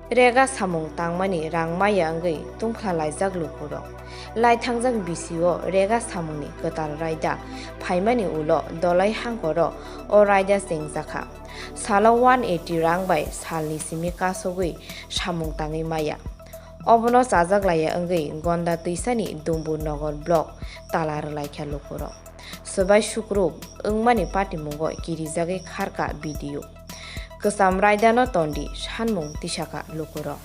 Rega samung tangmani rangmaya angei tungkha laijak lupuro lai thangjak bisio rega samungni kotal raida phaimani ulo dolai hangkoro o raida sengjakha sala 180 rang bai salni simi kasogui samung tangi maya obono chajaklaya angei gonda tuisani dumbu nogor block talar laikha lupuro sobai shukrup ingmani party mungo kirijage kharka video Kesam raidano tondi sanmung tisaka lukuro.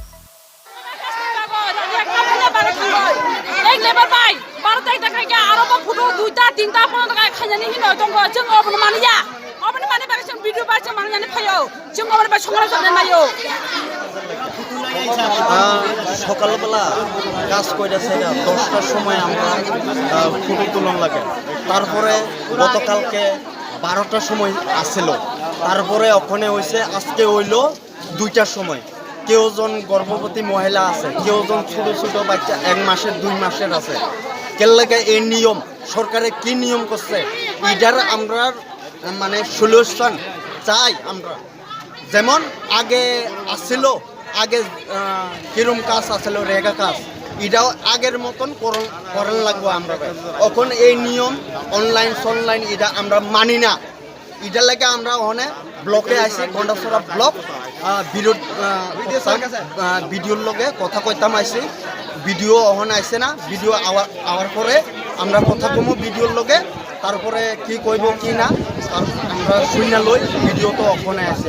Ek lebar bai, barat ek dakai ka araba photo duita tinta phono dakai khajani hino tongo jeng obon maniya. Obon mani bagai jeng video ba jeng manjani phayo. Jeng obon ba songra songra nayo. সকালবেলা কাজ করে সেটা 10টার সময় আমরা photo তুলন লাগে তারপরে গতকালকে 12টার সময় আসছিল তারপরে ওখানে হইছে আজকে হইল 2টার সময় কেউজন গর্ভবতী মহিলা আছে কেউজন ছোট ছোট বাচ্চা 1 মাসের 2 মাসের আছে কেন লাগে এই নিয়ম সরকারে কি নিয়ম করছে এটার আমরা মানে সলিউশন চাই আমরা যেমন আগে আসছিল আগে কিরম কাজ আসলে রেগা কাজ এটাও আগের মতন করেন লাগবো আমরা এখন এই নিয়ম অনলাইন এটা আমরা মানি না এটা লাগে আমরা ওখানে ব্লকে আসি গন্ডাছড়া ব্লক ভিডিওর লগে কথা কইতাম আইসি ভিডিও ওখানে আইসে না ভিডিও আওয়ার পরে আমরা কথা কমো ভিডিওর লগে তারপরে কি কইব কি না আমরা শুনে লই ভিডিও তো ওখানে আসে